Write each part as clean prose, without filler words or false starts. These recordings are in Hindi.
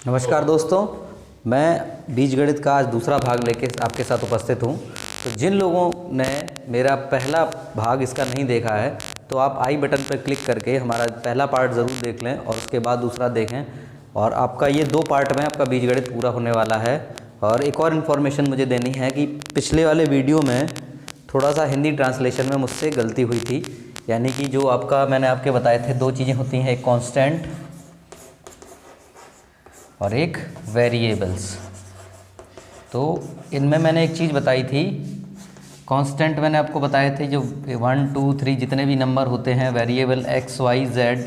नमस्कार दोस्तों, मैं बीजगणित का आज दूसरा भाग लेके आपके साथ उपस्थित हूँ। तो जिन लोगों ने मेरा पहला भाग इसका नहीं देखा है तो आप आई बटन पर क्लिक करके हमारा पहला पार्ट ज़रूर देख लें और उसके बाद दूसरा देखें। और आपका ये 2 पार्ट में आपका बीजगणित पूरा होने वाला है। और एक और इन्फॉर्मेशन मुझे देनी है कि पिछले वाले वीडियो में थोड़ा सा हिंदी ट्रांसलेशन में मुझसे गलती हुई थी। यानी कि जो आपका मैंने आपके बताए थे 2 चीज़ें होती हैं, एक कांस्टेंट और एक वेरिएबल्स। तो इनमें मैंने एक चीज़ बताई थी, कांस्टेंट मैंने आपको बताए थे जो 1 2 3 जितने भी नंबर होते हैं, वेरिएबल x y z,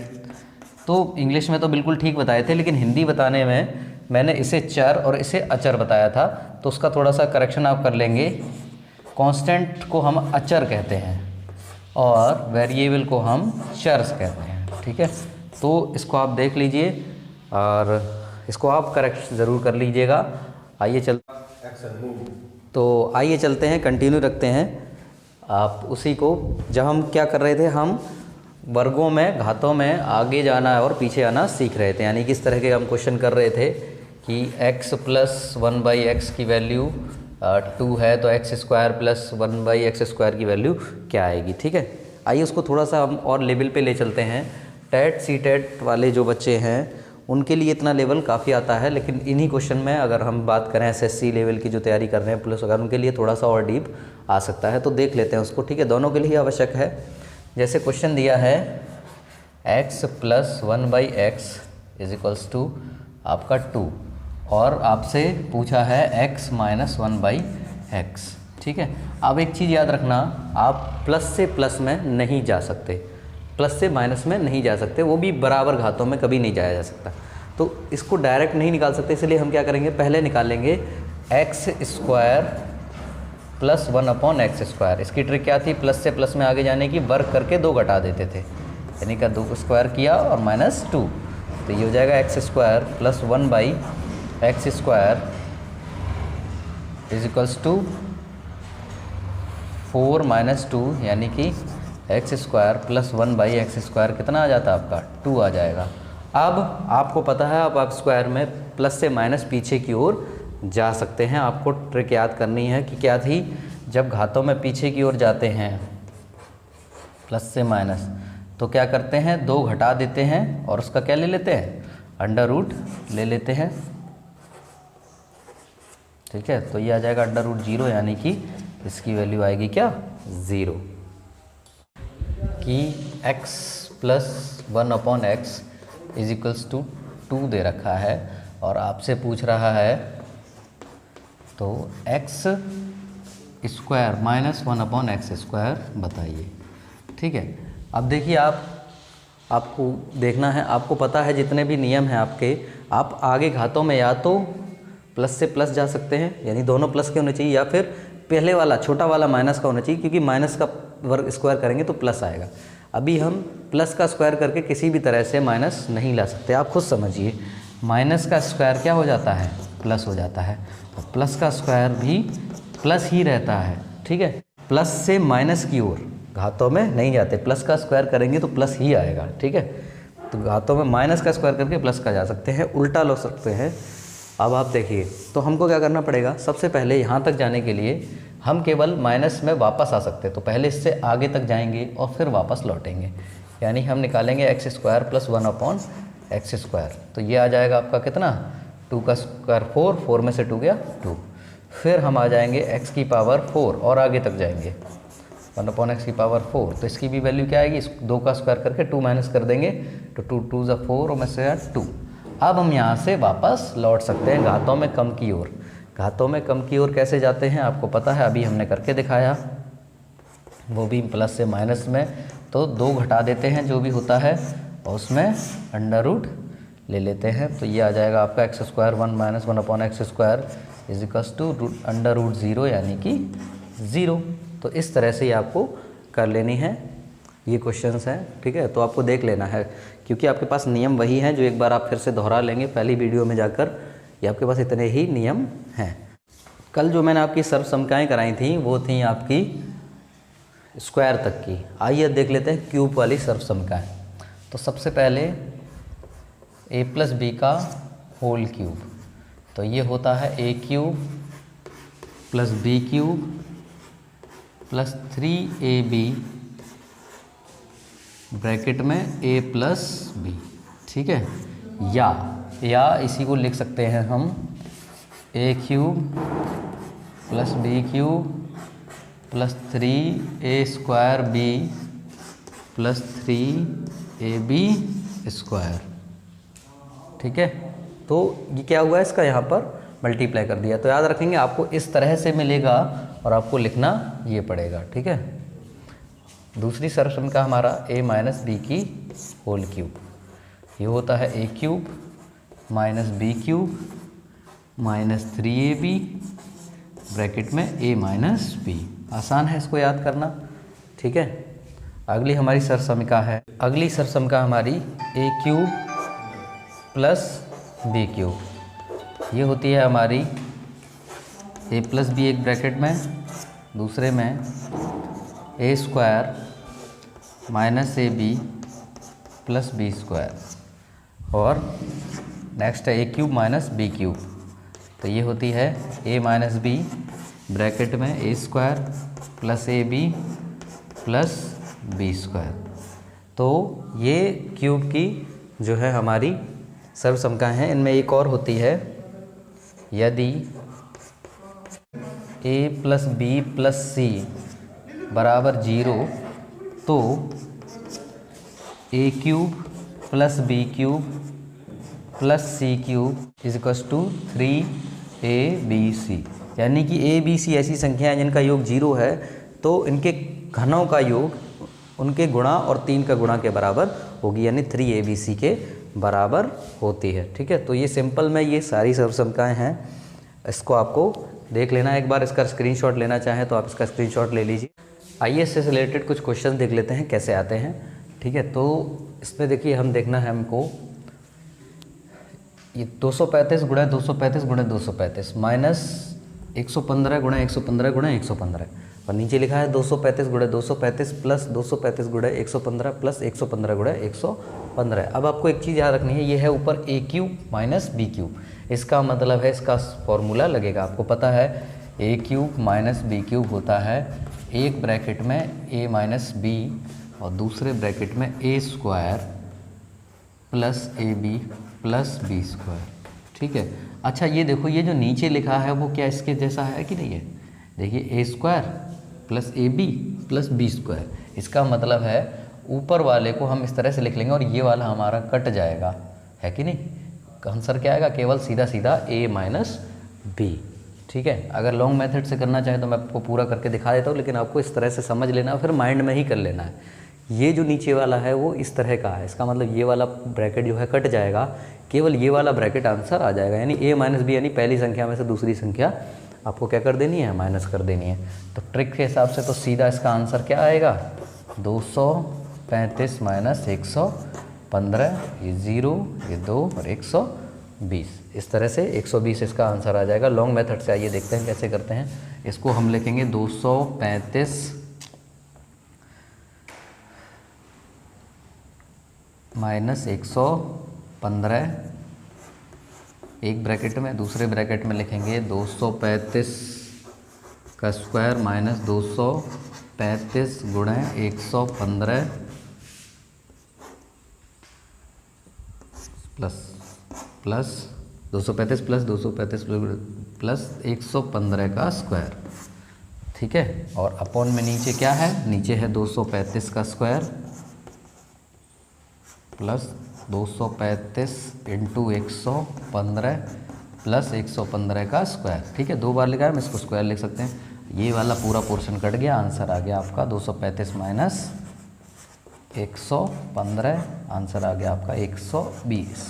तो इंग्लिश में तो बिल्कुल ठीक बताए थे, लेकिन हिंदी बताने में मैंने इसे चर और इसे अचर बताया था। तो उसका थोड़ा सा करेक्शन आप कर लेंगे। कांस्टेंट को हम अचर कहते हैं और वेरिएबल को हम चर्स कहते हैं, ठीक है। तो इसको आप देख लीजिए और इसको आप करेक्ट ज़रूर कर लीजिएगा। आइए चलते हैं, कंटिन्यू रखते हैं आप उसी को। जब हम क्या कर रहे थे, हम वर्गों में, घातों में आगे जाना और पीछे आना सीख रहे थे। यानी कि इस तरह के हम क्वेश्चन कर रहे थे कि x + 1/x की वैल्यू 2 है तो x² + 1/x² की वैल्यू क्या आएगी, ठीक है। आइए उसको थोड़ा सा हम और लेवल पे ले चलते हैं। टेट सी टेट वाले जो बच्चे हैं उनके लिए इतना लेवल काफ़ी आता है, लेकिन इन्हीं क्वेश्चन में अगर हम बात करें एसएससी लेवल की जो तैयारी कर रहे हैं प्लस, अगर उनके लिए थोड़ा सा और डीप आ सकता है तो देख लेते हैं उसको, ठीक है। दोनों के लिए आवश्यक है। जैसे क्वेश्चन दिया है x + 1/x = आपका 2 और आपसे पूछा है x - 1/x, ठीक है। अब एक चीज़ याद रखना, आप प्लस से प्लस में नहीं जा सकते, प्लस से माइनस में नहीं जा सकते, वो भी बराबर घातों में कभी नहीं जाया जा सकता। तो इसको डायरेक्ट नहीं निकाल सकते, इसलिए हम क्या करेंगे, पहले निकालेंगे x² + 1/x²। इसकी ट्रिक क्या थी, प्लस से प्लस में आगे जाने की, वर्ग करके 2 घटा देते थे, यानी कि 2 स्क्वायर किया और -2। तो ये हो जाएगा x² + 1/x² = 4 - 2, यानी कि x² + 1/x² कितना आ जाता है आपका, 2 आ जाएगा। अब आपको पता है आप स्क्वायर में प्लस से माइनस पीछे की ओर जा सकते हैं। आपको ट्रिक याद करनी है कि क्या थी, जब घातों में पीछे की ओर जाते हैं प्लस से माइनस, तो क्या करते हैं, 2 घटा देते हैं और उसका क्या ले लेते हैं, अंडर रूट ले लेते हैं, ठीक है। तो ये आ जाएगा √0, यानी कि इसकी वैल्यू आएगी क्या, 0। कि x + 1/x = 2 दे रखा है और आपसे पूछ रहा है तो x² - 1/x² बताइए, ठीक है। अब देखिए आपको देखना है, आपको पता है जितने भी नियम हैं आपके, आप आगे घातों में या तो प्लस से प्लस जा सकते हैं, यानी दोनों प्लस के होने चाहिए, या फिर पहले वाला छोटा वाला माइनस का होना चाहिए, क्योंकि माइनस का वर्ग स्क्वायर करेंगे तो प्लस आएगा। अभी हम प्लस का स्क्वायर करके किसी भी तरह से माइनस नहीं ला सकते, आप खुद समझिए। माइनस का स्क्वायर क्या हो जाता है, प्लस हो जाता है, और प्लस का स्क्वायर भी प्लस ही रहता है, ठीक है। प्लस से माइनस की ओर घातों में नहीं जाते, प्लस का स्क्वायर करेंगे तो प्लस ही आएगा, ठीक है। तो घातों में माइनस का स्क्वायर करके प्लस का जा सकते हैं, उल्टा लो सकते हैं। अब आप देखिए, तो हमको क्या करना पड़ेगा, सबसे पहले यहाँ तक जाने के लिए हम केवल माइनस में वापस आ सकते हैं, तो पहले इससे आगे तक जाएंगे और फिर वापस लौटेंगे, यानी हम निकालेंगे x² + 1/x²। तो ये आ जाएगा आपका कितना, 2 का स्क्वायर 4, 4 में से 2 गया 2। फिर हम आ जाएंगे x⁴ और आगे तक जाएंगे 1/x⁴। तो इसकी भी वैल्यू क्या आएगी, इस 2 का स्क्वायर करके 2 माइनस कर देंगे तो 2 2 = 4 और में से 2। अब हम यहाँ से वापस लौट सकते हैं घातों में कम की ओर। घातों में कम की ओर कैसे जाते हैं आपको पता है, अभी हमने करके दिखाया, वो भी प्लस से माइनस में। तो 2 घटा देते हैं जो भी होता है और उसमें अंडर रूट ले लेते हैं। तो ये आ जाएगा आपका x² 1 - 1/x² = √0, यानी कि 0। तो इस तरह से ये आपको कर लेनी है, ये क्वेश्चंस हैं, ठीक है। तो आपको देख लेना है, क्योंकि आपके पास नियम वही हैं जो एक बार आप फिर से दोहरा लेंगे पहली वीडियो में जाकर, ये आपके पास इतने ही नियम हैं। कल जो मैंने आपकी सर्वसमकाएँ कराई थी वो थी आपकी स्क्वायर तक की। आइए देख लेते हैं क्यूब वाली सर्वसमकाएँ। तो सबसे पहले a + b का होल क्यूब। तो ये होता है A cube plus B cube plus 3ab bracket में a प्लस बी, ठीक है। या इसी को लिख सकते हैं हम A cube plus B cube plus 3a² b plus 3ab square, ठीक है। तो ये क्या हुआ, इसका यहाँ पर मल्टीप्लाई कर दिया। तो याद रखेंगे आपको इस तरह से मिलेगा और आपको लिखना ये पड़ेगा, ठीक है। दूसरी सर्वसमीकरण हमारा a माइनस बी की होल क्यूब, ये होता है A cube minus B cube minus 3ab bracket में a माइनस बी। आसान है इसको याद करना, ठीक है। अगली हमारी सर्वसमीकरण है, अगली सर्वसमीकरण हमारी ए क्यूब प्लस बी क्यूब, ये होती है हमारी a प्लस बी एक ब्रैकेट में, दूसरे में a² minus ab plus b square, और नेक्स्ट है A cube minus B cube. तो ये होती है a माइनस बी ब्रैकेट में a² plus ab plus b square. तो ये क्यूब की जो है हमारी सर्वसमीकरण है। इनमें एक और होती है, यदि a plus B plus C बराबर 0 तो A cube plus B cube plus C cube is equals to 3abc। यानी कि a b c ऐसी संख्याएं जिनका योग 0 है तो इनके घनों का योग उनके गुणा और 3 का गुणा के बराबर होगी, यानी 3abc के बराबर होती है, ठीक है। तो ये सिंपल में ये सारी सर्वसमीकरण हैं, इसको आपको देख लेना एक बार। इसका स्क्रीनशॉट लेना चाहें तो आप इसका स्क्रीनशॉट ले लीजिए। आइए इससे रिलेटेड कुछ क्वेश्चन देख लेते हैं कैसे आते हैं, ठीक है। तो इसमें देखिए हम देखना है हमको ये 235 गुणा 235 गुणा 235 माइनस 115 गुणा 115 गुणा 115, और नीचे लिखा है 235 गुणा 235 प्लस 235 गुणा 115 प्लस 115 गुणा 115। अब आपको एक चीज़ याद रखनी है, ये है ऊपर ए क्यूब माइनस बी क्यूब, इसका मतलब है इसका फॉर्मूला लगेगा। आपको पता है A cube minus B cube होता है एक ब्रैकेट में a माइनस बी और दूसरे ब्रैकेट में a² plus ab plus b square, ठीक है। अच्छा ये देखो, ये जो नीचे लिखा है वो क्या इसके जैसा है कि नहीं है? देखिए a² plus ab plus b square, इसका मतलब है ऊपर वाले को हम इस तरह से लिख लेंगे और ये वाला हमारा कट जाएगा, है कि नहीं। आंसर क्या आएगा? केवल सीधा सीधा a माइनस बी, ठीक है। अगर लॉन्ग मेथड से करना चाहे तो मैं आपको पूरा करके दिखा देता हूँ, लेकिन आपको इस तरह से समझ लेना फिर माइंड में ही कर लेना है। ये जो नीचे वाला है वो इस तरह का है, इसका मतलब ये वाला ब्रैकेट जो है कट जाएगा, केवल ये वाला ब्रैकेट आंसर आ जाएगा, यानी a माइनस बी, यानी पहली संख्या में से दूसरी संख्या आपको क्या कर देनी है? माइनस कर देनी है। तो ट्रिक के हिसाब से तो सीधा इसका आंसर क्या आएगा? 235 माइनस 115, ये 0, ये 2 और 120, इस तरह से 120 इसका आंसर आ जाएगा। लॉन्ग मेथड से आइए देखते हैं कैसे करते हैं। इसको हम लिखेंगे 235 माइनस 115 एक ब्रैकेट में, दूसरे ब्रैकेट में लिखेंगे 235 का स्क्वायर माइनस 235 गुणे 115 प्लस 235 प्लस 235 प्लस 115 का स्क्वायर, ठीक है। और अपॉन में नीचे क्या है? नीचे है 235 का स्क्वायर प्लस 235 इंटू 115 प्लस 115 का स्क्वायर, ठीक है। दो बार लिखा है, हम इसको स्क्वायर लिख सकते हैं। ये वाला पूरा पोर्शन कट गया, आंसर आ गया आपका 235 माइनस 115, आंसर आ गया आपका 120,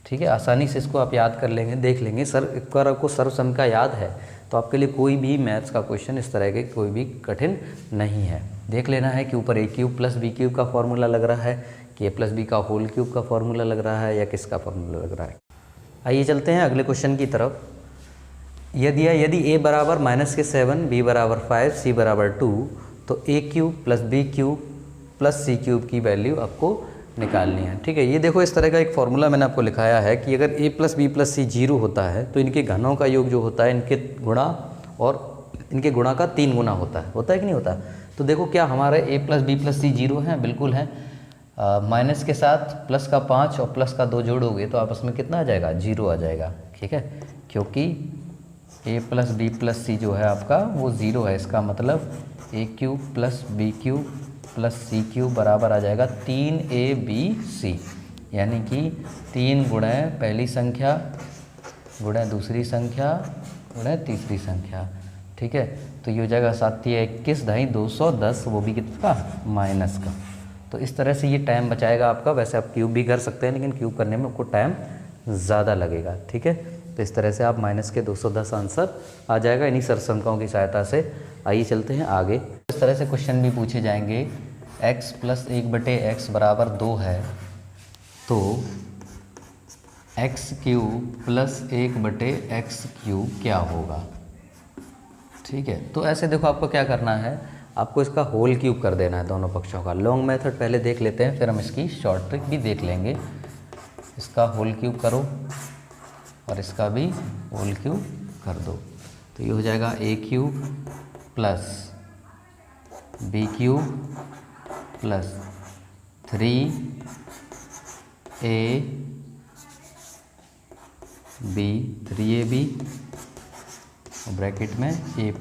ठीक है। आसानी से इसको आप याद कर लेंगे, देख लेंगे। सर एक बार आपको सर्वसमीकरण याद है तो आपके लिए कोई भी मैथ्स का क्वेश्चन इस तरह के कोई भी कठिन नहीं है। देख लेना है कि ऊपर ए क्यूब प्लस बी क्यूब का फॉर्मूला लग रहा है कि ए प्लस बी का होल क्यूब का फॉर्मूला लग रहा है या किसका फॉर्मूला लग रहा है। आइए चलते हैं अगले क्वेश्चन की तरफ। यदि ए बराबर -7, बी बराबर 5, सी बराबर 2, तो A cube plus B cube plus C cube की वैल्यू आपको निकालनी है। ठीक है, ये देखो इस तरह का एक फॉर्मूला मैंने आपको लिखाया है कि अगर a + b + c 0 होता है तो इनके घनों का योग जो होता है इनके गुणा और इनके गुणा का 3 गुना होता है कि नहीं होता। तो देखो क्या हमारे a + b + c 0 हैं, बिल्कुल हैं। माइनस के साथ प्लस का 5 और प्लस का 2 जोड़ोगे तो आपस में कितना आ जाएगा, 0 आ जाएगा। ठीक है, क्योंकि a + b + c जो है आपका वो 0 है, इसका मतलब a³ + b³ + c³ बराबर आ जाएगा 3abc, यानी कि 3 गुणे पहली संख्या गुणे दूसरी संख्या गुणे तीसरी संख्या। ठीक है, तो ये हो जाएगा 7 21 ढाई 210, वो भी कितना, माइनस का। तो इस तरह से ये टाइम बचाएगा आपका। वैसे आप क्यूब भी कर सकते हैं लेकिन क्यूब करने में आपको टाइम ज़्यादा लगेगा। ठीक है, तो इस तरह से आप माइनस के 210 आंसर आ जाएगा इन्हीं सरसंख्याओं की सहायता से। आइए चलते हैं आगे। इस तरह से क्वेश्चन भी पूछे जाएंगे, x + 1/x बराबर 2 है तो x³ + 1/x³ क्या होगा। ठीक है, तो ऐसे देखो आपको क्या करना है, आपको इसका होल क्यूब कर देना है दोनों पक्षों का। लॉन्ग मेथड पहले देख लेते हैं, फिर हम इसकी शॉर्ट ट्रिक भी देख लेंगे। इसका होल क्यूब करो और इसका भी होल क्यूब कर दो, तो ये हो जाएगा a³ + b³ + 3ab और ब्रैकेट में a +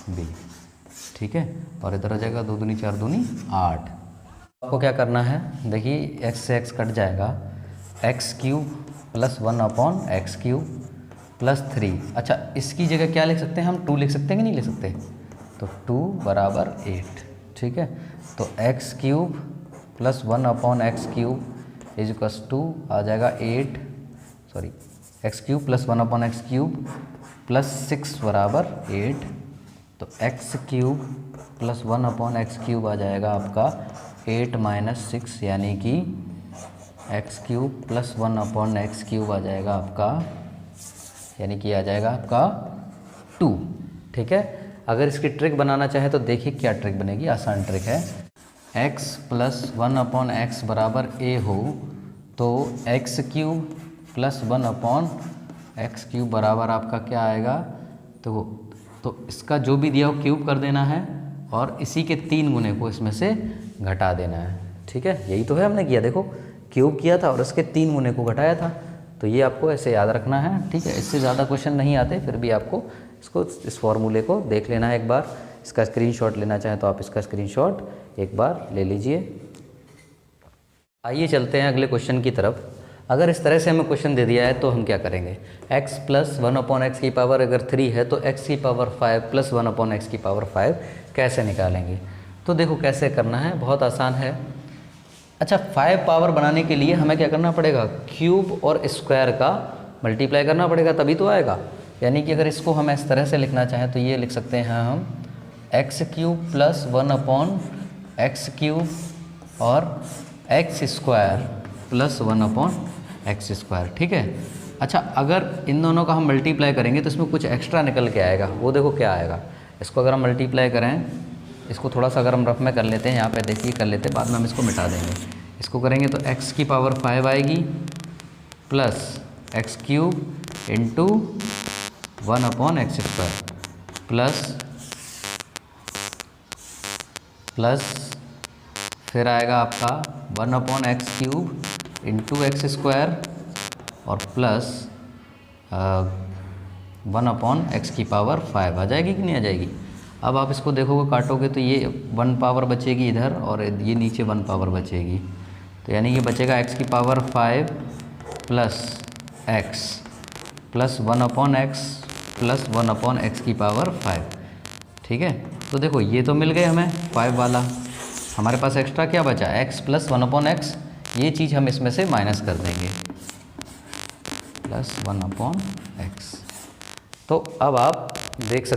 b। ठीक है, और इधर आ जाएगा 2 दूनी 4 दूनी 8। आपको क्या करना है, देखिए x से x कट जाएगा, x³ + 1/x³ + 3। अच्छा, इसकी जगह क्या लिख सकते हैं हम, 2 लिख सकते हैं कि नहीं लिख सकते, तो 2 = 8। ठीक है, तो x³ + 1/x³ = 2 आ जाएगा 8, सॉरी x³ + 1/x³ + 6 = 8। तो x³ + 1/x³ आ जाएगा आपका 8 - 6, यानी कि x³ + 1/x³ आ जाएगा आपका, यानी कि आ जाएगा आपका 2। ठीक है, अगर इसकी ट्रिक बनाना चाहे तो देखिए क्या ट्रिक बनेगी, आसान ट्रिक है। x + 1/x बराबर a हो तो x³ + 1/x³ बराबर आपका क्या आएगा, तो इसका जो भी दिया हो क्यूब कर देना है और इसी के 3 गुने को इसमें से घटा देना है। ठीक है, यही तो है हमने किया, देखो क्यूब किया था और इसके 3 गुने को घटाया था, तो ये आपको ऐसे याद रखना है। ठीक है, इससे ज़्यादा क्वेश्चन नहीं आते, फिर भी आपको इस फॉर्मूले को देख लेना है एक बार। इसका स्क्रीनशॉट लेना चाहें तो आप इसका स्क्रीनशॉट एक बार ले लीजिए। आइए चलते हैं अगले क्वेश्चन की तरफ। अगर इस तरह से हमें क्वेश्चन दे दिया है तो हम क्या करेंगे, x + 1/x की पावर अगर 3 है तो x⁵ + 1/x⁵ कैसे निकालेंगे। तो देखो कैसे करना है, बहुत आसान है। अच्छा, 5 पावर बनाने के लिए हमें क्या करना पड़ेगा, क्यूब और स्क्वायर का मल्टीप्लाई करना पड़ेगा, तभी तो आएगा। यानी कि अगर इसको हम इस तरह से लिखना चाहें तो ये लिख सकते हैं हम x³ + 1/x³ और x² + 1/x²। ठीक है, अच्छा अगर इन दोनों का हम मल्टीप्लाई करेंगे तो इसमें कुछ एक्स्ट्रा निकल के आएगा, वो देखो क्या आएगा। इसको अगर हम मल्टीप्लाई करें, इसको थोड़ा सा अगर हम रफ में कर लेते हैं, यहाँ पे देखिए कर लेते हैं, बाद में हम इसको मिटा देंगे। इसको करेंगे तो x⁵ आएगी प्लस x³ × 1/x² प्लस फिर आएगा आपका 1/x³ × x² और प्लस 1/x⁵ आ जाएगी कि नहीं आ जाएगी। अब आप इसको देखोगे काटोगे तो ये 1 पावर बचेगी इधर और ये नीचे 1 पावर बचेगी, तो यानी ये बचेगा x⁵ plus x plus 1/x plus 1/x⁵। ठीक है, तो देखो ये तो मिल गए हमें 5 वाला, हमारे पास एक्स्ट्रा क्या बचा, x प्लस 1/x, ये चीज़ हम इसमें से माइनस कर देंगे प्लस 1/x। तो अब आप देख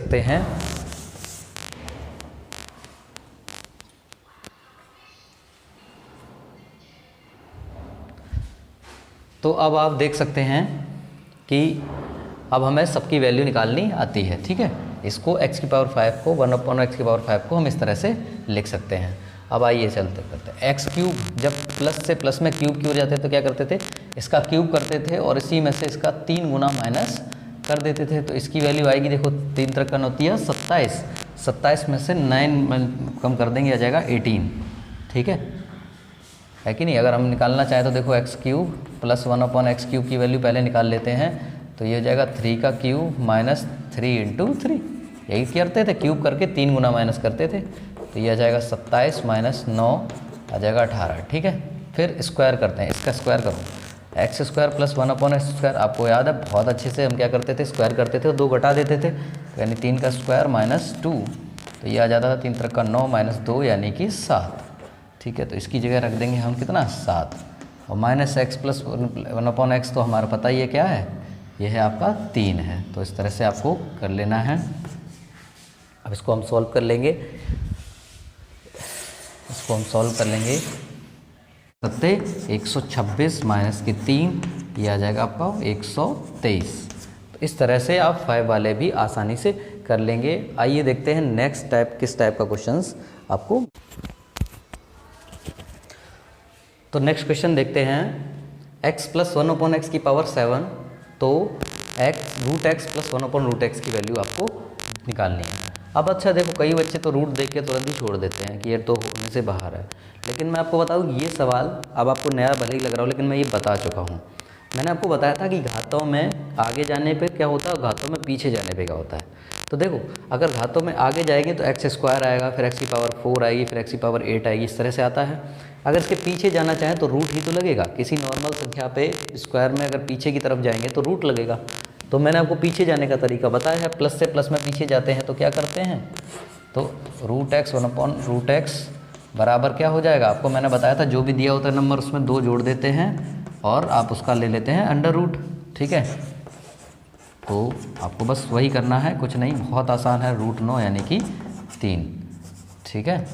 सकते हैं कि अब हमें सबकी वैल्यू निकालनी आती है। ठीक है, इसको x⁵ को 1/x⁵ को हम इस तरह से लिख सकते हैं। अब आइए चलते करते हैं। एक्स क्यूब, जब प्लस से प्लस में क्यूब की हो जाते तो क्या करते थे, इसका क्यूब करते थे और इसी में से इसका 3 गुना माइनस कर देते थे। तो इसकी वैल्यू आएगी, देखो 3 3 होती है 27, 27 में से 9 कम कर देंगे, आ जाएगा 18। ठीक है कि नहीं। अगर हम निकालना चाहें तो देखो x cube plus 1/x cube की वैल्यू पहले निकाल लेते हैं, तो ये हो जाएगा 3 का क्यूब माइनस 3 × 3, यही करते थे, क्यूब करके 3 गुना माइनस करते थे। तो ये आ जाएगा 27 माइनस 9 आ जाएगा 18। ठीक है, फिर स्क्वायर करते हैं, इसका स्क्वायर करो, x square plus 1/x square. आपको याद है बहुत अच्छे से हम क्या करते थे, स्क्वायर करते थे और 2 घटा देते थे, यानी 3 का स्क्वायर माइनस 2, तो ये आ जाता था 3 3 9 माइनस 2 यानी कि 7। ठीक है, तो इसकी जगह रख देंगे हम कितना, 7। और माइनस एक्स प्लस 1/x तो हमारा पता ही है क्या है, ये है आपका 3 है। तो इस तरह से आपको कर लेना है। अब इसको हम सॉल्व कर लेंगे, इसको हम सॉल्व कर लेंगे। 126 माइनस के 3, ये आ जाएगा आपका 123। तो इस तरह से आप 5 वाले भी आसानी से कर लेंगे। आइए देखते हैं नेक्स्ट टाइप किस टाइप का क्वेश्चंस आपको। तो नेक्स्ट क्वेश्चन देखते हैं, x प्लस 1/x की पावर 7, तो √x प्लस 1/√x की वैल्यू आपको निकालनी है। अब अच्छा देखो, कई बच्चे तो रूट देख के तुरंत ही छोड़ देते हैं कि ये तो होने से बाहर है, लेकिन मैं आपको बताऊँ ये सवाल अब आपको नया भले ही लग रहा हो, लेकिन मैं ये बता चुका हूँ। मैंने आपको बताया था कि घातों में आगे जाने पे क्या होता है, घातों में पीछे जाने पे क्या होता है। तो देखो, अगर घातों में आगे जाएंगे तो x स्क्वायर आएगा, फिर x की पावर 4 आएगी, फिर x की पावर 8 आएगी, इस तरह से आता है। अगर इसके पीछे जाना चाहें तो रूट ही तो लगेगा, किसी नॉर्मल संख्या पे स्क्वायर में अगर पीछे की तरफ जाएंगे तो रूट लगेगा। तो मैंने आपको पीछे जाने का तरीका बताया है, प्लस से प्लस में पीछे जाते हैं तो क्या करते हैं, तो √x 1/√x बराबर क्या हो जाएगा, आपको मैंने बताया था जो भी दिया होता है नंबर उसमें 2 जोड़ देते हैं और आप उसका ले लेते हैं अंडर रूट। ठीक है, तो आपको बस वही करना है, कुछ नहीं, बहुत आसान है, √9 यानी कि 3। ठीक है,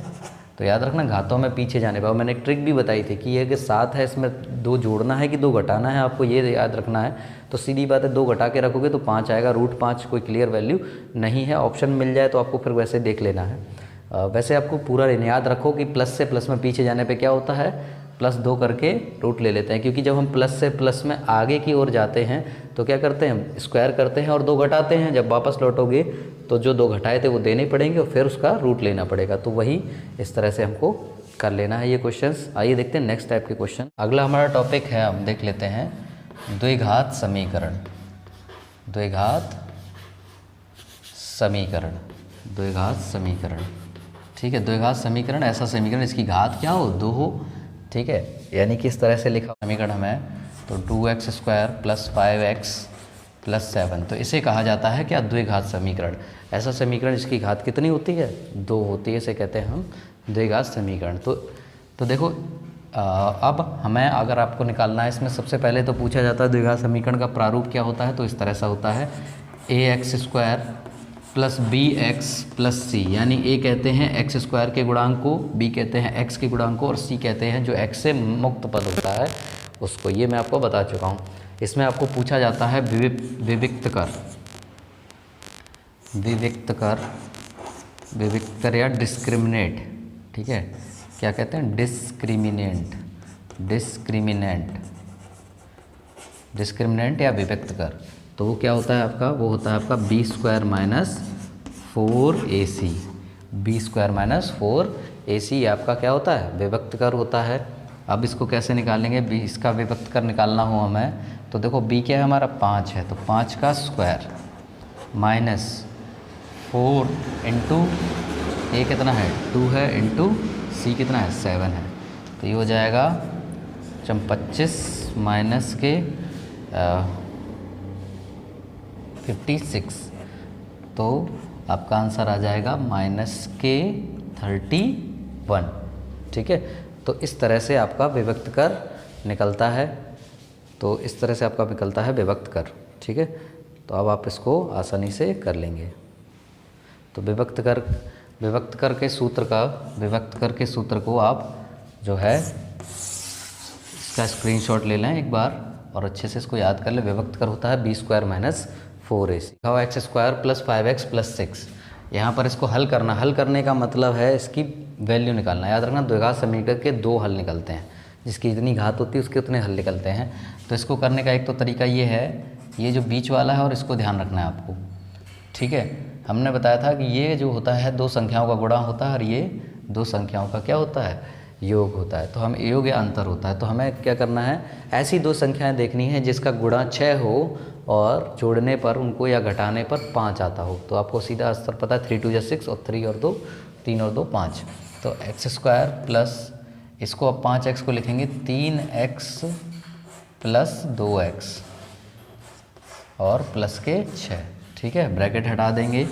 तो याद रखना घातों में पीछे जाने पर। मैंने एक ट्रिक भी बताई थी कि ये कि 7 है, इसमें 2 जोड़ना है कि 2 घटाना है, आपको ये याद रखना है। तो सीधी बात है, 2 घटा के रखोगे तो 5 आएगा, √5 कोई क्लियर वैल्यू नहीं है। ऑप्शन मिल जाए तो आपको फिर वैसे देख लेना है। वैसे आपको पूरा याद रखो कि प्लस से प्लस में पीछे जाने पे क्या होता है, +2 करके रूट ले लेते हैं, क्योंकि जब हम प्लस से प्लस में आगे की ओर जाते हैं तो क्या करते हैं, स्क्वायर करते हैं और 2 घटाते हैं। जब वापस लौटोगे तो जो 2 घटाए थे वो देने पड़ेंगे और फिर उसका रूट लेना पड़ेगा। तो वही इस तरह से हमको कर लेना है ये क्वेश्चंस। आइए देखते हैं नेक्स्ट टाइप के क्वेश्चन। अगला हमारा टॉपिक है, हम देख लेते हैं द्विघात समीकरण। द्विघात समीकरण, द्विघात समीकरण। ठीक है, द्विघात समीकरण ऐसा समीकरण इसकी घात क्या हो, 2 हो। ठीक है, यानी कि इस तरह से लिखा समीकरण हमें, तो 2x square plus 5x plus 7, तो इसे कहा जाता है क्या, द्विघात समीकरण। ऐसा समीकरण जिसकी घात कितनी होती है, 2 होती है, इसे कहते हैं हम द्विघात समीकरण। तो देखो अब हमें अगर आपको निकालना है इसमें, सबसे पहले तो पूछा जाता है द्विघात समीकरण का प्रारूप क्या होता है, तो इस तरह से होता है ax square plus bx plus c, यानी a कहते हैं x स्क्वायर के गुणांक को, b कहते हैं x के गुणांक को और c कहते हैं जो x से मुक्त पद होता है उसको। ये मैं आपको बता चुका हूँ। इसमें आपको पूछा जाता है विविक्त कर, विविक्त कर, विविक्त कर या डिस्क्रिमिनेट। ठीक है, क्या कहते हैं, डिस्क्रिमिनेंट, डिस्क्रिमिनेंट, डिस्क्रिमिनेंट या विविक्त कर। तो वो क्या होता है आपका, वो होता है आपका b square minus 4ac, b square minus 4ac आपका क्या होता है, विभक्त कर होता है। अब इसको कैसे निकालेंगे, b इसका विभक्त कर निकालना हो हमें, तो देखो b क्या है हमारा, 5 है, तो 5 का स्क्वायर माइनस 4 इंटू a कितना है, 2 है, इंटू c कितना है, 7 है। तो ये हो जाएगा 25 माइनस के 56, तो आपका आंसर आ जाएगा -31। ठीक है, तो इस तरह से आपका विभक्त कर निकलता है, तो इस तरह से आपका निकलता है विभक्त कर। ठीक है, तो अब आप इसको आसानी से कर लेंगे। तो विभक्त कर के सूत्र का, विभक्त कर के सूत्र को आप जो है इसका स्क्रीनशॉट ले लें एक बार और अच्छे से इसको याद कर लें। विभक्त कर होता है b square minus 4ac, x square plus 5x plus 6, यहाँ पर इसको हल करना, हल करने का मतलब है इसकी वैल्यू निकालना। याद रखना द्विघात समीकरण के 2 हल निकलते हैं, जिसकी जितनी घात होती है उसके उतने हल निकलते हैं। तो इसको करने का एक तो तरीका ये है, ये जो बीच वाला है और इसको ध्यान रखना है आपको, ठीक है। हमने बताया था कि ये जो होता है 2 संख्याओं का गुणा होता है और ये 2 संख्याओं का क्या होता है, योग होता है। तो हम योग या अंतर होता है। तो हमें क्या करना है, ऐसी 2 संख्याएं देखनी है जिसका गुणा 6 हो और जोड़ने पर उनको या घटाने पर 5 आता हो। तो आपको सीधा अस्तर पता है, 3 2 6 और 3 और 2 3 और 2 5। तो x² प्लस इसको अब 5x को लिखेंगे 3x प्लस 2x और प्लस के 6, ठीक है। ब्रैकेट हटा देंगे,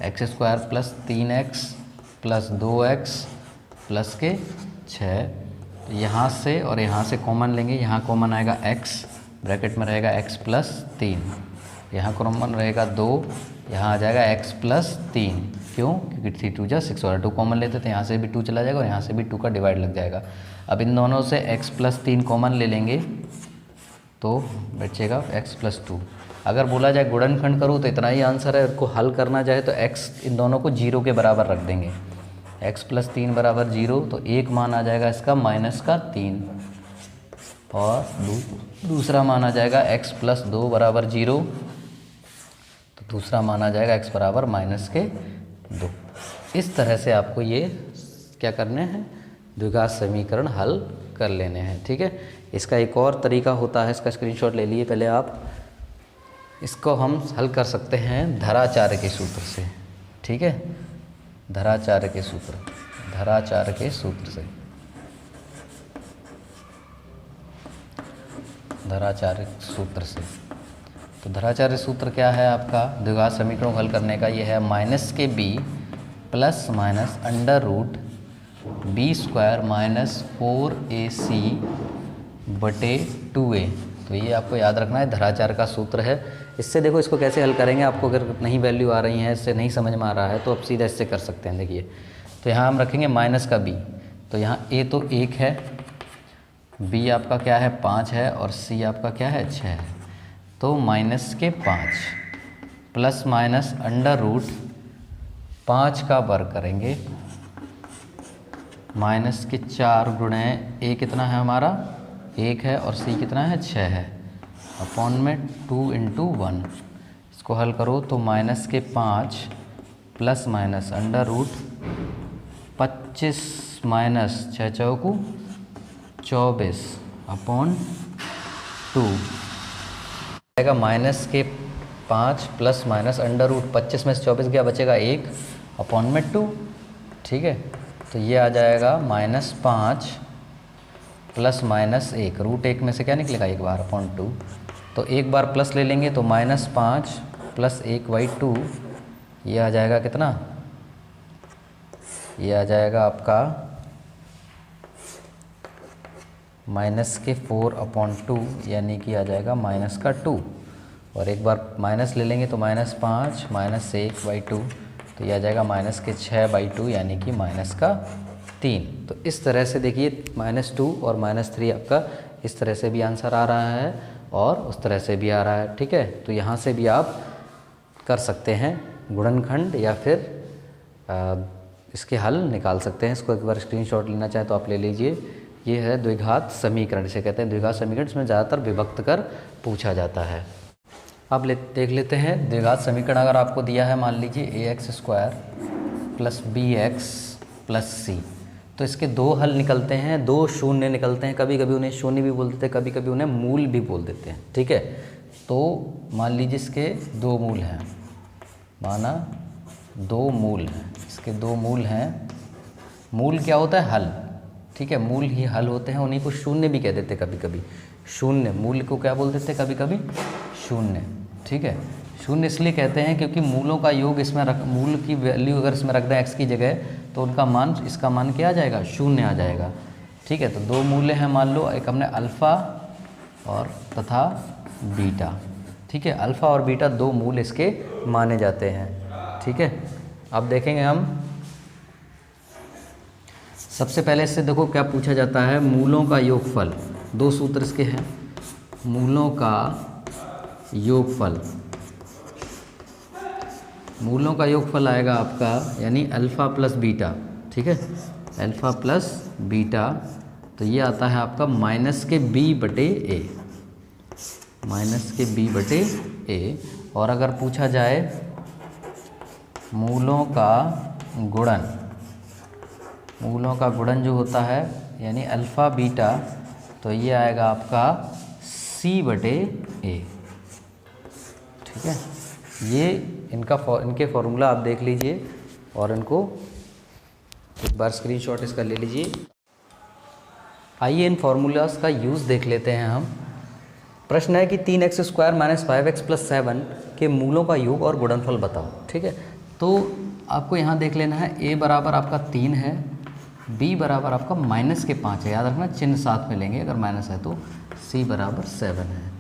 x² plus 3x plus 2x plus के 6। तो यहाँ से और यहाँ से कॉमन लेंगे, यहाँ कॉमन आएगा x, ब्रैकेट में रहेगा x प्लस 3, यहाँ कॉमन रहेगा 2, यहाँ आ जाएगा x प्लस 3। क्यों? क्योंकि 3 2 6 और 2 कॉमन लेते थे, यहाँ से भी 2 चला जाएगा और यहाँ से भी 2 का डिवाइड लग जाएगा। अब इन दोनों से x प्लस 3 कॉमन ले लेंगे तो बचेगा x प्लस 2। अगर बोला जाए गुणनखंड करो तो इतना ही आंसर है। उसको हल करना चाहे तो x इन दोनों को 0 के बराबर रख देंगे, x प्लस 3 बराबर 0। तो एक मान आ जाएगा इसका -3 और दूसरा मान आ जाएगा x प्लस 2 बराबर 0। तो दूसरा मान आ जाएगा x बराबर -2। इस तरह से आपको ये क्या करने हैं, द्विघात समीकरण हल कर लेने हैं, ठीक है। इसका एक और तरीका होता है, इसका स्क्रीनशॉट ले लिए पहले आप। इसको हम हल कर सकते हैं धराचार्य के सूत्र से, ठीक है। धराचार्य के सूत्र, धराचार्य के सूत्र से, धराचार्य सूत्र से। तो धराचार्य सूत्र क्या है आपका द्विघात समीकरण को हल करने का? ये है -b plus minus under root b² -4ac बटे 2a। तो ये आपको याद रखना है, धराचार्य का सूत्र है। इससे देखो इसको कैसे हल करेंगे, आपको अगर नहीं वैल्यू आ रही है, इससे नहीं समझ में आ रहा है तो आप सीधा इससे कर सकते हैं। देखिए तो यहाँ हम रखेंगे माइनस का b, तो यहाँ a तो 1 है, b आपका क्या है 5 है और c आपका क्या है 6 है। तो -5 प्लस माइनस अंडर रूट 5 का वर्ग करेंगे -4 गुणे a कितना है हमारा 1 है और c कितना है 6 है, अपॉन में 2 × 1। इसको हल करो तो -5 plus minus under root 25 minus 6 चौकू 24 अपॉन 2 आएगा। -5 प्लस माइनस अंडर रूट 25 में से 24 गया, बचेगा 1 अपॉन में 2, ठीक है। तो ये आ जाएगा -5 प्लस -1, रूट 1 में से क्या निकलेगा 1 बार अपॉन 2। तो एक बार प्लस ले लेंगे तो -5 प्लस 1/2, ये आ जाएगा कितना, ये आ जाएगा आपका -4/2, यानी कि आ जाएगा -2। और एक बार माइनस ले लेंगे तो -5 -1/2, तो ये आ जाएगा -6/2, यानी कि -3। तो इस तरह से देखिए -2 और -3 आपका इस तरह से भी आंसर आ रहा है और उस तरह से भी आ रहा है, ठीक है। तो यहाँ से भी आप कर सकते हैं गुणनखंड या फिर इसके हल निकाल सकते हैं। इसको एक बार स्क्रीनशॉट लेना चाहे तो आप ले लीजिए। ये है द्विघात समीकरण, इसे कहते हैं द्विघात समीकरण। इसमें ज़्यादातर विभक्त कर पूछा जाता है। अब देख लेते हैं द्विघात समीकरण अगर आपको दिया है, मान लीजिए ax² plus bx plus c, तो इसके 2 हल निकलते हैं, 2 शून्य निकलते हैं। कभी कभी उन्हें शून्य भी बोल देते हैं, कभी कभी उन्हें मूल भी बोल देते हैं, ठीक है। तो मान लीजिए इसके 2 मूल हैं, माना 2 मूल हैं, इसके 2 मूल हैं। मूल क्या होता है? हल, ठीक है। मूल ही हल होते हैं, उन्हीं को शून्य भी कह देते कभी कभी। शून्य मूल को क्या बोल देते कभी कभी? शून्य, ठीक है। शून्य इसलिए कहते हैं क्योंकि मूलों का योग इसमें मूल की वैल्यू अगर इसमें रख दें x की जगह, तो उनका मान, इसका मान क्या आ जाएगा? शून्य आ जाएगा, ठीक है। तो 2 मूल्य हैं, मान लो एक हमने अल्फ़ा और तथा बीटा, ठीक है। अल्फ़ा और बीटा 2 मूल इसके माने जाते हैं, ठीक है। अब देखेंगे हम सबसे पहले इससे देखो क्या पूछा जाता है, मूलों का योगफल। 2 सूत्र इसके हैं, मूलों का योगफल। मूलों का योगफल आएगा आपका यानी अल्फ़ा प्लस बीटा, ठीक है, अल्फ़ा प्लस बीटा, तो ये आता है आपका माइनस के बी बटे ए, माइनस के बी बटे ए। और अगर पूछा जाए मूलों का गुणन, मूलों का गुणन जो होता है यानी अल्फ़ा बीटा, तो ये आएगा आपका सी बटे ए, ठीक है। ये इनके फॉर्मूला आप देख लीजिए और इनको एक बार स्क्रीनशॉट इसका ले लीजिए। आइए इन फार्मूलाज का यूज़ देख लेते हैं हम। प्रश्न है कि 3x² - 5x + 7 के मूलों का योग और गुणनफल बताओ, ठीक है। तो आपको यहाँ देख लेना है a बराबर आपका 3 है, b बराबर आपका -5 है, याद रखना चिन्ह साथ में लेंगे अगर माइनस है तो, c बराबर 7 है।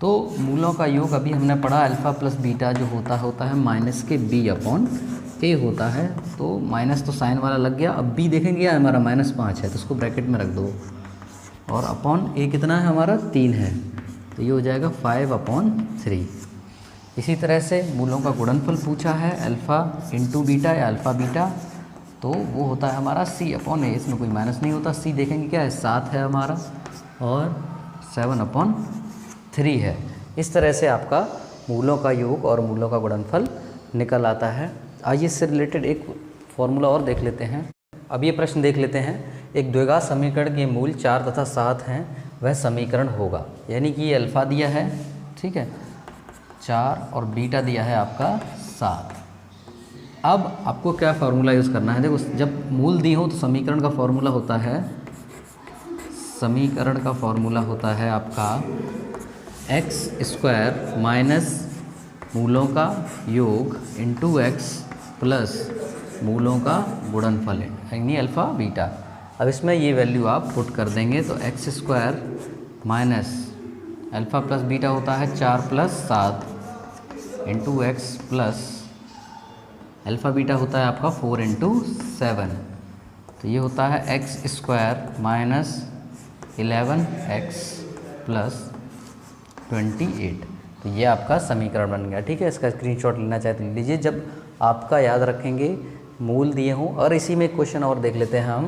तो मूलों का योग अभी हमने पढ़ा अल्फ़ा प्लस बीटा जो होता है -b/a होता है, तो माइनस तो साइन वाला लग गया। अब b देखेंगे हमारा -5 है तो उसको ब्रैकेट में रख दो, और अपॉन a कितना है हमारा 3 है, तो ये हो जाएगा 5/3। इसी तरह से मूलों का गुणनफल पूछा है अल्फ़ा इंटू बीटा या अल्फ़ा बीटा, तो वो होता है हमारा c/a, इसमें कोई माइनस नहीं होता। c देखेंगे क्या है 7 है हमारा, और 7/3 है। इस तरह से आपका मूलों का योग और मूलों का गुणनफल निकल आता है। आइए इससे रिलेटेड एक फॉर्मूला और देख लेते हैं। अब ये प्रश्न देख लेते हैं, एक द्विघात समीकरण के मूल 4 तथा 7 हैं, वह समीकरण होगा, यानी कि ये अल्फ़ा दिया है, ठीक है, 4 और बीटा दिया है आपका 7। अब आपको क्या फार्मूला यूज़ करना है, देखो जब मूल दी हो तो समीकरण का फार्मूला होता है, समीकरण का फार्मूला होता है आपका x² माइनस मूलों का योग इंटू x प्लस मूलों का गुणनफल यानी अल्फ़ा बीटा। अब इसमें ये वैल्यू आप पुट कर देंगे तो x² minus alpha plus beta होता है 4 + 7 into x plus alpha beta होता है आपका 4 × 7, तो ये होता है x² माइनस 11x प्लस 28। तो ये आपका समीकरण बन गया, ठीक है। इसका स्क्रीनशॉट लेना चाहे तो ले लीजिए जब आपका याद रखेंगे मूल दिए हों। और इसी में एक क्वेश्चन और देख लेते हैं हम।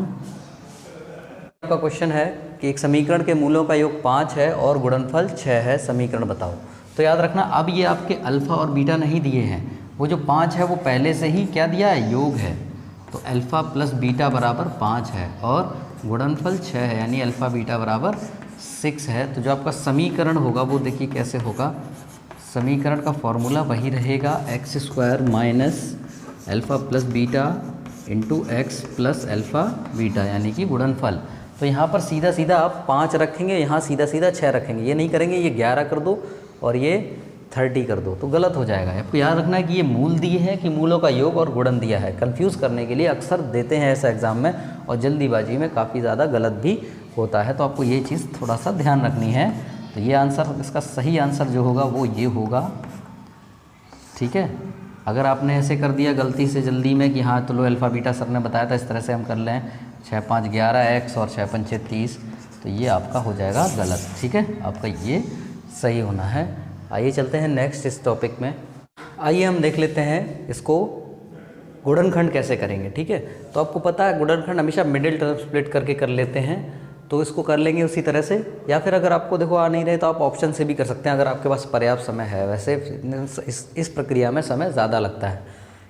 आपका क्वेश्चन है कि एक समीकरण के मूलों का योग 5 है और गुणनफल 6 है, समीकरण बताओ। तो याद रखना अब ये आपके अल्फ़ा और बीटा नहीं दिए हैं, वो जो 5 है वो पहले से ही क्या दिया है, योग है, तो अल्फ़ा प्लस बीटा बराबर 5 है और गुणनफल 6 है, यानी अल्फ़ा बीटा बराबर 6 है। तो जो आपका समीकरण होगा वो देखिए कैसे होगा, समीकरण का फॉर्मूला वही रहेगा x² minus alpha plus beta into x plus alpha beta, यानी कि गुणनफल। तो यहाँ पर सीधा सीधा आप 5 रखेंगे, यहाँ सीधा सीधा 6 रखेंगे, ये नहीं करेंगे ये 11 कर दो और ये 30 कर दो, तो गलत हो जाएगा। आपको याद रखना है कि ये मूल दिए हैं कि मूलों का योग और गुणन दिया है। कंफ्यूज करने के लिए अक्सर देते हैं ऐसा एग्ज़ाम में, और जल्दीबाजी में काफ़ी ज़्यादा गलत भी होता है, तो आपको ये चीज़ थोड़ा सा ध्यान रखनी है। तो ये आंसर, इसका सही आंसर जो होगा वो ये होगा, ठीक है। अगर आपने ऐसे कर दिया गलती से जल्दी में कि हाँ तो लो अल्फ़ा बीटा सर ने बताया था इस तरह से हम कर लें 6 × 5 = 11 x और 6 × 5 = 30, तो ये आपका हो जाएगा गलत, ठीक है, आपका ये सही होना है। आइए चलते हैं नेक्स्ट इस टॉपिक में। आइए हम देख लेते हैं इसको गुणनखंड कैसे करेंगे, ठीक है। तो आपको पता है गुणनखंड हमेशा मिडिल टर्म स्प्लिट करके कर लेते हैं, तो इसको कर लेंगे उसी तरह से, या फिर अगर आपको देखो आ नहीं रहे तो आप ऑप्शन से भी कर सकते हैं अगर आपके पास पर्याप्त समय है। वैसे इस प्रक्रिया में समय ज़्यादा लगता है।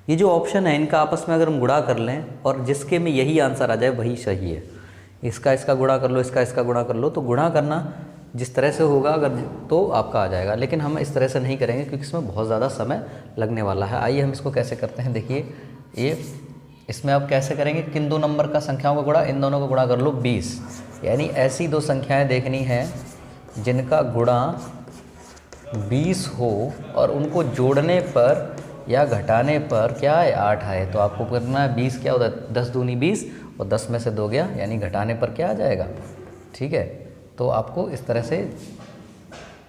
ये जो ऑप्शन है इनका आपस में अगर हम गुणा कर लें और जिसके में यही आंसर आ जाए वही सही है। इसका गुणा कर लो, इसका गुणा कर लो, तो गुणा करना जिस तरह से होगा अगर तो आपका आ जाएगा, लेकिन हम इस तरह से नहीं करेंगे क्योंकि इसमें बहुत ज़्यादा समय लगने वाला है। आइए हम इसको कैसे करते हैं, देखिए ये इसमें आप कैसे करेंगे, किन दो नंबर का संख्याओं का गुणा, इन दोनों का गुणा कर लो 20, यानी ऐसी दो संख्याएं देखनी है जिनका गुणा 20 हो और उनको जोड़ने पर या घटाने पर क्या है 8 आए। तो आपको करना है 20 क्या होता है 10 दूनी 20 और 10 में से 2 गया, यानी घटाने पर क्या आ जाएगा, ठीक है। तो आपको इस तरह से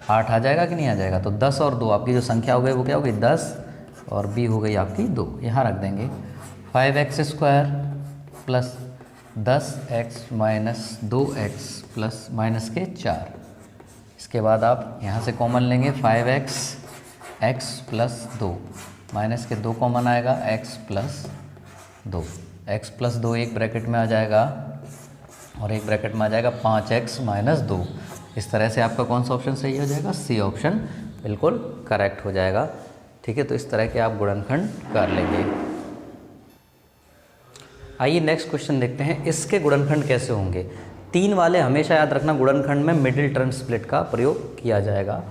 8 आ जाएगा कि नहीं आ जाएगा। तो 10 और 2 आपकी जो संख्या हो गई वो क्या हो गई 10 और b हो गई आपकी 2, यहाँ रख देंगे। 5x² plus 10x minus 2x plus minus के 4। इसके बाद आप यहाँ से कॉमन लेंगे 5x x प्लस 2, माइनस के 2 कॉमन आएगा, x प्लस 2, x प्लस 2 एक ब्रैकेट में आ जाएगा और एक ब्रैकेट में आ जाएगा 5x माइनस 2। इस तरह से आपका कौन सा ऑप्शन सही हो जाएगा? सी ऑप्शन बिल्कुल करेक्ट हो जाएगा। ठीक है, तो इस तरह के आप गुणनखंड कर लेंगे। आइए नेक्स्ट क्वेश्चन देखते हैं, इसके गुणनखंड कैसे होंगे। 3 वाले हमेशा याद रखना गुणनखंड में मिडिल टर्म स्प्लिट का प्रयोग किया जाएगा,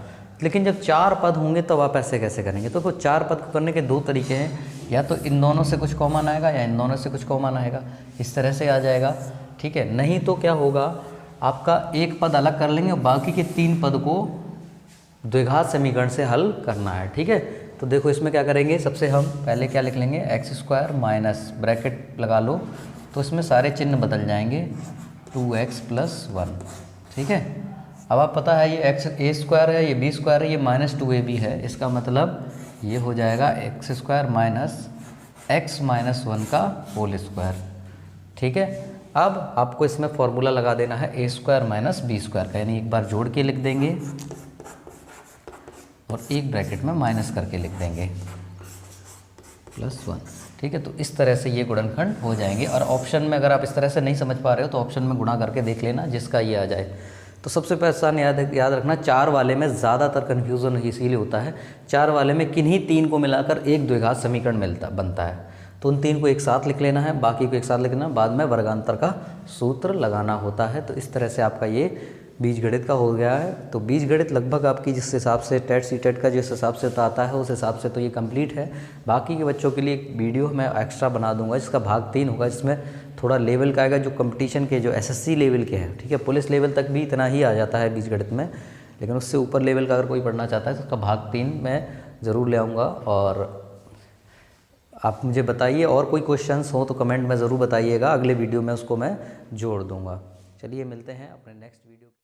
लेकिन जब 4 पद होंगे तो आप ऐसे कैसे करेंगे? तो 4 पद को करने के 2 तरीके हैं, या तो इन दोनों से कुछ कॉमन आएगा या इन दोनों से कुछ कॉमन आएगा, इस तरह से आ जाएगा। ठीक है, नहीं तो क्या होगा, आपका एक पद अलग कर लेंगे और बाकी के 3 पद को द्विघात समीकरण से हल करना है। ठीक है, तो देखो इसमें क्या करेंगे, सबसे हम पहले क्या लिख लेंगे, एक्स स्क्वायर माइनस ब्रैकेट लगा लो, तो इसमें सारे चिन्ह बदल जाएंगे, 2x प्लस 1। ठीक है, अब आप पता है ये एक्स ए स्क्वायर है, ये बी स्क्वायर है, ये माइनस 2ab है, इसका मतलब ये हो जाएगा x square minus x minus 1 का होल स्क्वायर। ठीक है, अब आपको इसमें फॉर्मूला लगा देना है ए स्क्वायर माइनस बी स्क्वायर का, यानी एक बार जोड़ के लिख देंगे और एक ब्रैकेट में माइनस करके लिख देंगे प्लस 1। ठीक है, तो इस तरह से ये गुणनखंड हो जाएंगे। और ऑप्शन में अगर आप इस तरह से नहीं समझ पा रहे हो तो ऑप्शन में गुणा करके देख लेना, जिसका ये आ जाए। तो सबसे पहले याद रखना, 4 वाले में ज़्यादातर कन्फ्यूज़न इसीलिए होता है, 4 वाले में किन्हीं 3 को मिलाकर एक द्विघात समीकरण बनता है, तो उन 3 को एक साथ लिख लेना है, बाकी को एक साथ लिखना, बाद में वर्गांतर का सूत्र लगाना होता है। तो इस तरह से आपका ये बीजगणित का हो गया है। तो बीजगणित लगभग आपकी जिस हिसाब से टेट सी टेट का जिस हिसाब से आता है उस हिसाब से तो ये कंप्लीट है। बाकी के बच्चों के लिए एक वीडियो मैं एक्स्ट्रा बना दूंगा, जिसका भाग 3 होगा, जिसमें थोड़ा लेवल का आएगा, जो कंपटीशन के जो एसएससी लेवल के हैं। ठीक है, पुलिस लेवल तक भी इतना ही आ जाता है बीजगणित में, लेकिन उससे ऊपर लेवल का अगर कोई पढ़ना चाहता है तो उसका भाग 3 मैं ज़रूर ले आऊँगा। और आप मुझे बताइए, और कोई क्वेश्चंस हो तो कमेंट में ज़रूर बताइएगा, अगले वीडियो में उसको मैं जोड़ दूँगा। चलिए मिलते हैं अपने नेक्स्ट वीडियो।